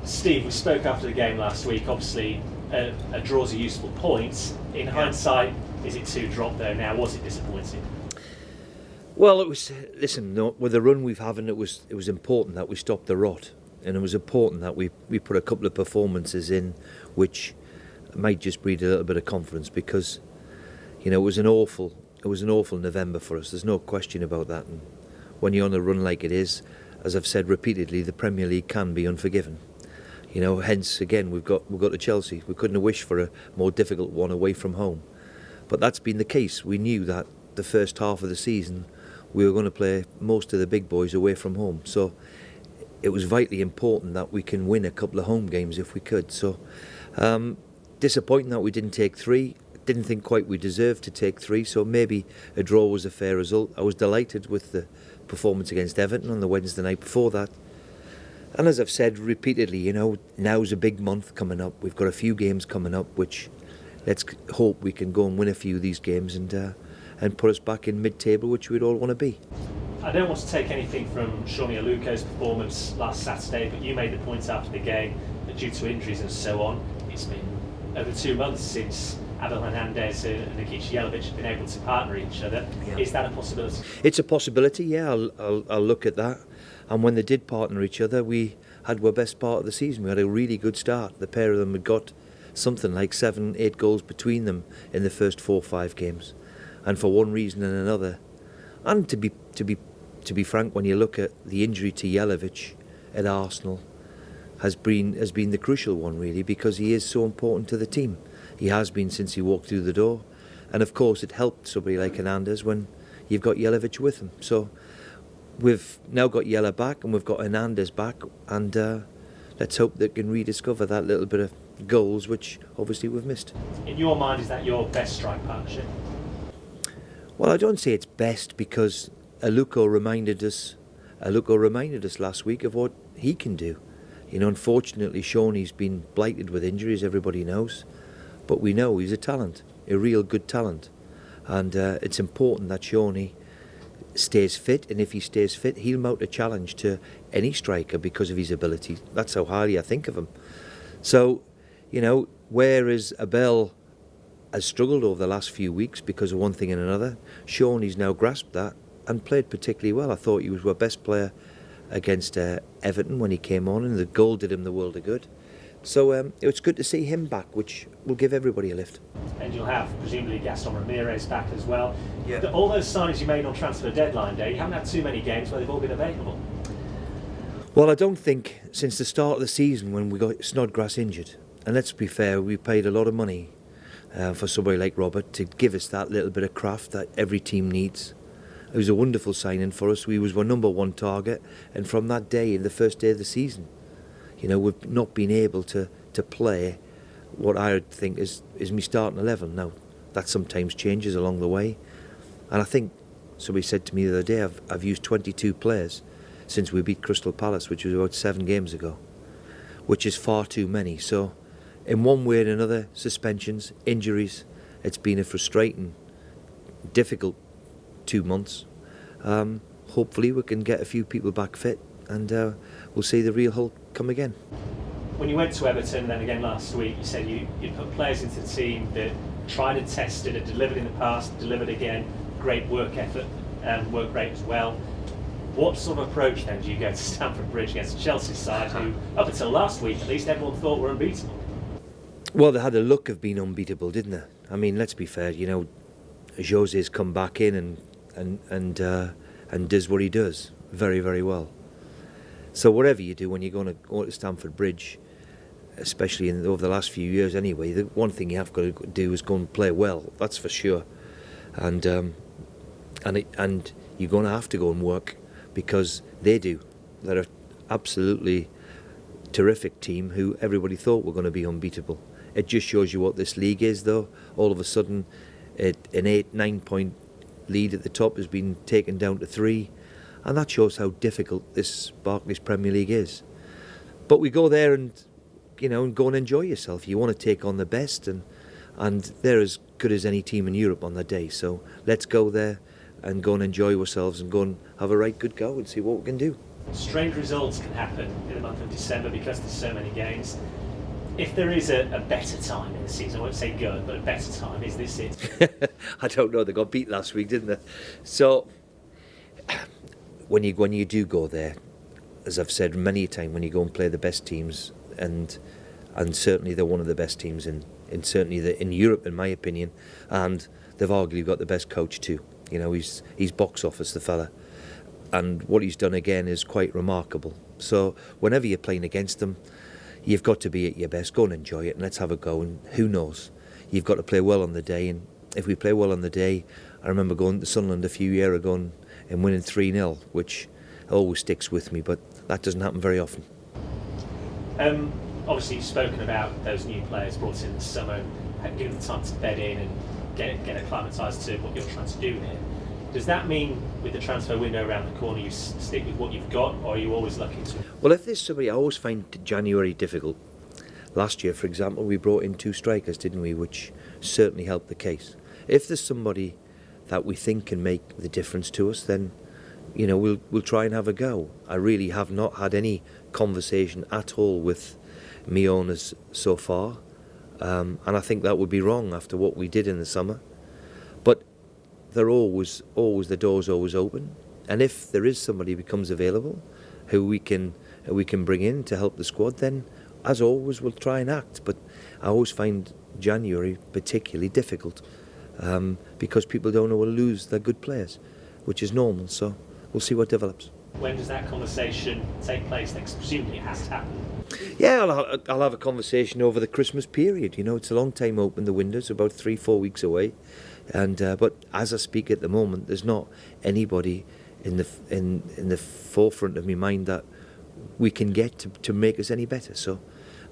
Steve, we spoke after the game last week. Obviously, a draw's a useful point. In hindsight, is it too dropped though now? Was it disappointing? Well, it was. Listen, with the run we've having, it was important that we stopped the rot, and it was important that we put a couple of performances in, which might just breed a little bit of confidence, because, you know, it was an awful November for us. There's no question about that. And when you're on a run like it is, as I've said repeatedly, the Premier League can be unforgiving. You know, hence again we've got to Chelsea. We couldn't have wished for a more difficult one away from home, but that's been the case. We knew that the first half of the season we were going to play most of the big boys away from home, so it was vitally important that we can win a couple of home games if we could. So disappointing that we didn't take three. Didn't think quite we deserved to take three, so maybe a draw was a fair result. I was delighted with the performance against Everton on the Wednesday night before that. And as I've said repeatedly, you know, now's a big month coming up. We've got a few games coming up, which let's hope we can go and win a few of these games and put us back in mid-table, which we'd all want to be. I don't want to take anything from Shawnee Aluko's performance last Saturday, but you made the point after the game that due to injuries and so on, it's been over 2 months since Abel Hernandez and Nikica Jelavic have been able to partner each other. Yeah. Is that a possibility? It's a possibility, yeah. I'll look at that. And when they did partner each other, we had our best part of the season. We had a really good start. The pair of them had got something like 7-8 goals between them in the first 4 or 5 games. And for one reason and another, and to be frank, when you look at the injury to Jelavic at Arsenal, has been the crucial one really, because he is so important to the team. He has been since he walked through the door, and of course it helped somebody like Hernandez when you've got Jelavic with him. So we've now got Jela back and we've got Hernandez back, and let's hope they can rediscover that little bit of goals which obviously we've missed. In your mind, is that your best strike partnership? Well, I don't say it's best, because Aluko reminded us last week of what he can do. You know, unfortunately Shawnee's been blighted with injuries, everybody knows, but we know he's a talent, a real good talent, and it's important that Shawnee stays fit, and if he stays fit he'll mount a challenge to any striker because of his ability. That's how highly I think of him. So, you know, whereas Abel has struggled over the last few weeks because of one thing and another, Shawnee's now grasped that and played particularly well. I thought he was our best player against Everton when he came on, and the goal did him the world of good. So it's good to see him back, which will give everybody a lift. And you'll have presumably Gaston Ramirez back as well. Yeah. All those signings you made on transfer deadline day, you haven't had too many games where they've all been available. Well, I don't think since the start of the season when we got Snodgrass injured, and let's be fair, we paid a lot of money for somebody like Robert to give us that little bit of craft that every team needs. It was a wonderful signing for us. We was our number one target, and from that day, the first day of the season, you know, we've not been able to play what I would think is me starting 11. Now, that sometimes changes along the way, and I think somebody said to me the other day, I've used 22 players since we beat Crystal Palace, which was about 7 games ago, which is far too many. So in one way or another, suspensions, injuries, it's been a frustrating, difficult 2 months. Hopefully we can get a few people back fit, and we'll see the real Hulk come again. When you went to Everton then again last week, you said you put players into the team that tried and tested, had delivered in the past, delivered again, great work ethic and work rate as well. What sort of approach then do you go to Stamford Bridge against the Chelsea side, who up until last week at least everyone thought were unbeatable? Well, they had a look of being unbeatable, didn't they? I mean, let's be fair, you know, Jose's come back in and does what he does very, very well. So whatever you do when you're going to go to Stamford Bridge, especially over the last few years anyway, the one thing you have got to do is go and play well, that's for sure. And you're going to have to go and work, because they do. They're an absolutely terrific team who everybody thought were going to be unbeatable. It just shows you what this league is, though. All of a sudden, an 8-9 point lead at the top has been taken down to 3, and that shows how difficult this Barclays Premier League is. But we go there and, and go and enjoy yourself. You want to take on the best, and they're as good as any team in Europe on the day. So let's go there and go and enjoy ourselves and go and have a right good go and see what we can do. Strange results can happen in the month of December because there's so many games. If there is a better time in the season, I won't say good, but a better time, is this it? I don't know. They got beat last week, didn't they? So when you do go there, as I've said many a time, when you go and play the best teams, and certainly they're one of the best teams in Europe, in my opinion, and they've arguably got the best coach too. He's box office, the fella, and what he's done again is quite remarkable. So whenever you're playing against them, you've got to be at your best. Go and enjoy it, and let's have a go. And who knows? You've got to play well on the day, and if we play well on the day, I remember going to Sunderland a few years ago and winning 3-0, which always sticks with me, but that doesn't happen very often. Obviously, you've spoken about those new players brought in this summer, and given them time to bed in and get acclimatised to what you're trying to do here. Does that mean, with the transfer window around the corner, you stick with what you've got, or are you always looking to? Well, if there's somebody, I always find January difficult. Last year, for example, we brought in 2 strikers, didn't we, which certainly helped the case. If there's somebody that we think can make the difference to us, then we'll try and have a go. I really have not had any conversation at all with me owners so far, and I think that would be wrong after what we did in the summer. But they're always the door's always open, and if there is somebody who becomes available who we can bring in to help the squad, then as always we'll try and act. But I always find January particularly difficult because people don't know will lose their good players, which is normal. So we'll see what develops. When does that conversation take place? Because presumably it has to happen. Yeah, I'll have a conversation over the Christmas period. It's a long time open, the windows, about 3-4 weeks away. And but as I speak at the moment, there's not anybody in the forefront of my mind that we can get to make us any better. So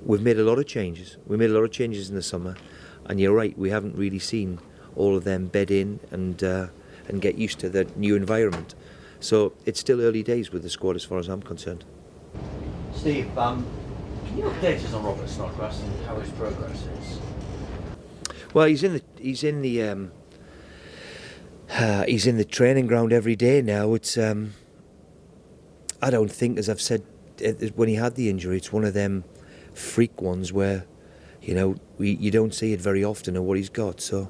we've made a lot of changes. We made a lot of changes in the summer, and you're right, we haven't really seen all of them bed in and get used to the new environment. So it's still early days with the squad as far as I'm concerned. Steve, can you update us on Robert Snodgrass and how his progress is? Well, he's in the training ground every day now. It's I don't think, as I've said, when he had the injury, it's one of them freak ones where you don't see it very often of what he's got. So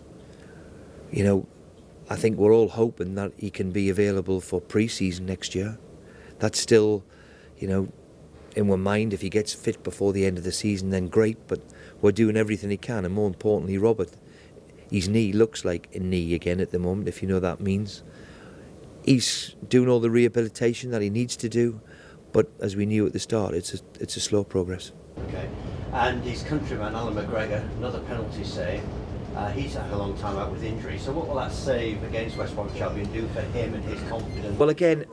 I think we're all hoping that he can be available for pre-season next year. That's still in our mind. If he gets fit before the end of the season, then great, but we're doing everything he can. And more importantly, Robert, his knee looks like a knee again at the moment, if you know what that means. He's doing all the rehabilitation that he needs to do, but as we knew at the start, it's a slow progress. Okay, and his countryman Alan McGregor, another penalty save. He's had a long time out with injury, so what will that save against West Bromwich Albion do for him and his confidence? Well, again,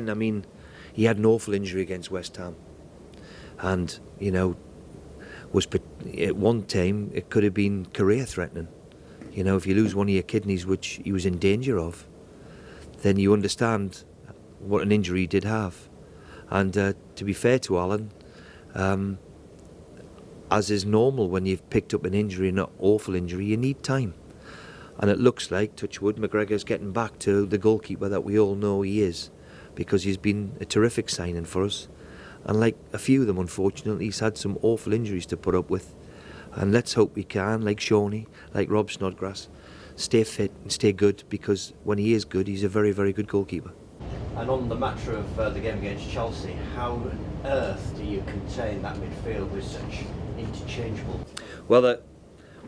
I mean, he had an awful injury against West Ham, and was at one time it could have been career threatening. If you lose one of your kidneys, which he was in danger of, then you understand what an injury he did have. And to be fair to Alan, as is normal when you've picked up an injury, an awful injury, you need time. And it looks like, touch wood, McGregor's getting back to the goalkeeper that we all know he is, because he's been a terrific signing for us. And like a few of them, unfortunately, he's had some awful injuries to put up with. And let's hope we can, like Shawnee, like Rob Snodgrass, stay fit and stay good, because when he is good, he's a very, very good goalkeeper. And on the matter of the game against Chelsea, how on earth do you contain that midfield with such interchangeable? Well,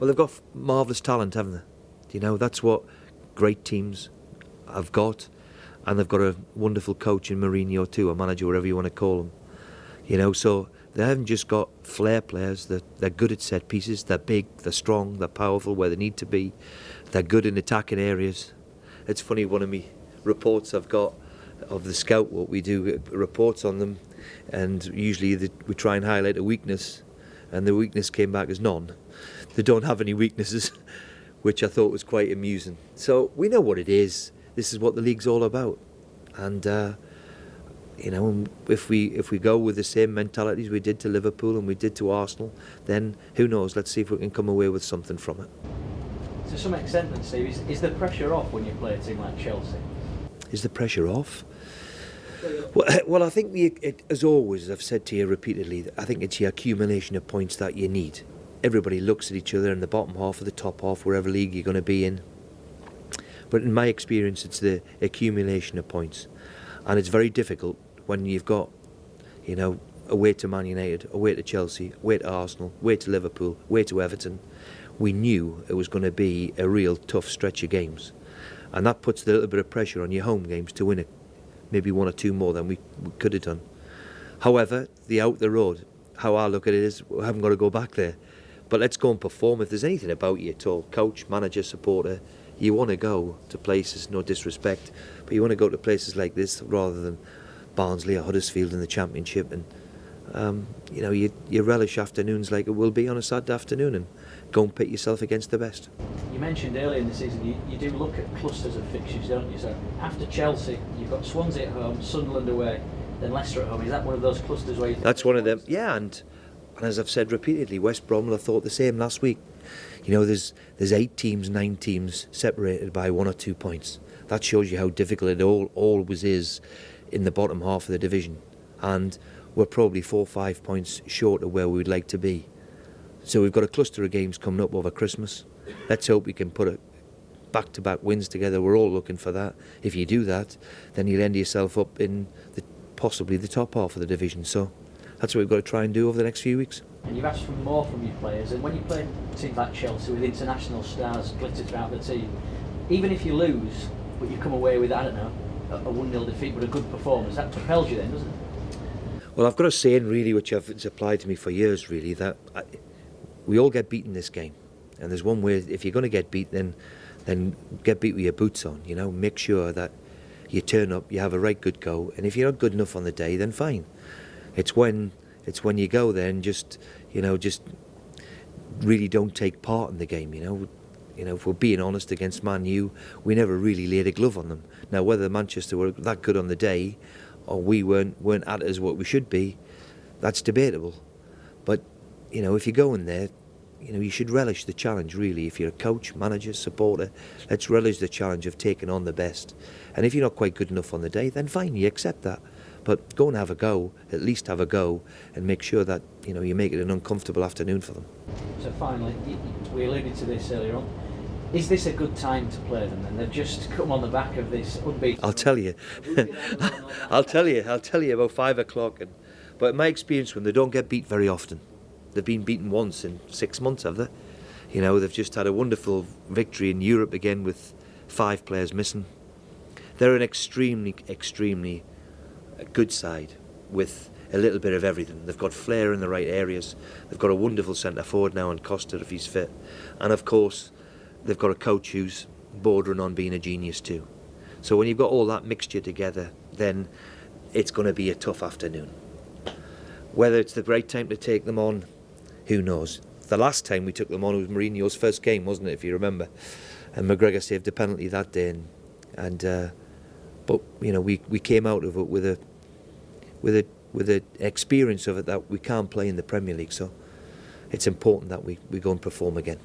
they've got marvellous talent, haven't they? That's what great teams have got. And they've got a wonderful coach in Mourinho too, a manager, whatever you want to call him. So they haven't just got flair players. They're good at set pieces. They're big, they're strong, they're powerful where they need to be. They're good in attacking areas. It's funny, one of me reports I've got of the scout, what we do, reports on them, and usually we try and highlight a weakness, and the weakness came back as none. They don't have any weaknesses, which I thought was quite amusing. So we know what it is. This is what the league's all about. And if we go with the same mentalities we did to Liverpool and we did to Arsenal, then who knows? Let's see if we can come away with something from it. To some extent, then, Steve, is the pressure off when you play a team like Chelsea? Is the pressure off? Well, I think as always, as I've said to you repeatedly, I think it's your accumulation of points that you need. Everybody looks at each other in the bottom half or the top half, wherever league you're going to be in. But in my experience, it's the accumulation of points. And it's very difficult when you've got, away to Man United, away to Chelsea, away to Arsenal, away to Liverpool, away to Everton. We knew it was going to be a real tough stretch of games. And that puts a little bit of pressure on your home games to win it. Maybe one or two more than we could have done. However, out the road, how I look at it is, we haven't got to go back there. But let's go and perform. If there's anything about you at all, coach, manager, supporter, you want to go to places, no disrespect, but you want to go to places like this rather than Barnsley or Huddersfield in the Championship. And, you relish afternoons like it will be on a Saturday afternoon and go and pit yourself against the best. You mentioned earlier in the season you do look at clusters of fixtures, don't you? So after Chelsea, you've got Swansea at home, Sunderland away, then Leicester at home. Is that one of those clusters where you think... That's one of them, yeah, and as I've said repeatedly, West Bromwell, I thought the same last week. There's 8 teams, 9 teams separated by 1 or 2 points. That shows you how difficult it always is in the bottom half of the division. And we're probably 4 or 5 points short of where we would like to be. So we've got a cluster of games coming up over Christmas. Let's hope we can put a back-to-back wins together. We're all looking for that. If you do that, then you'll end yourself up in possibly the top half of the division. So that's what we've got to try and do over the next few weeks. And you've asked for more from your players, and when you play teams like Chelsea with international stars glitter throughout the team, even if you lose, but you come away with, a 1-0 defeat but a good performance, that propels you then, doesn't it? Well, I've got a saying really, which it's applied to me for years really, that we all get beaten this game. And there's one way, if you're going to get beat, then get beat with your boots on, make sure that you turn up, you have a right good go, and if you're not good enough on the day, then fine. It's when you go there and just really don't take part in the game, if we're being honest against Man U, we never really laid a glove on them. Now, whether Manchester were that good on the day, or we weren't at it as what we should be, that's debatable. But, if you go in there, you should relish the challenge, really. If you're a coach, manager, supporter, let's relish the challenge of taking on the best. And if you're not quite good enough on the day, then fine, you accept that. But go and have a go, at least have a go, and make sure that, you make it an uncomfortable afternoon for them. So finally, we alluded to this earlier on. Is this a good time to play them then? They've just come on the back of this unbeaten... I'll tell you. I'll tell you about 5 o'clock. But in my experience, when they don't get beat very often, they've been beaten once in 6 months, have they? They've just had a wonderful victory in Europe again with 5 players missing. They're an extremely, extremely good side with a little bit of everything. They've got flair in the right areas. They've got a wonderful centre forward now in Costa if he's fit. And of course, they've got a coach who's bordering on being a genius too. So when you've got all that mixture together, then it's going to be a tough afternoon. Whether it's the right time to take them on, who knows? The last time we took them on was Mourinho's first game, wasn't it, if you remember? And McGregor saved a penalty that day, but we came out of it with an experience of it that we can't play in the Premier League. So it's important that we go and perform again.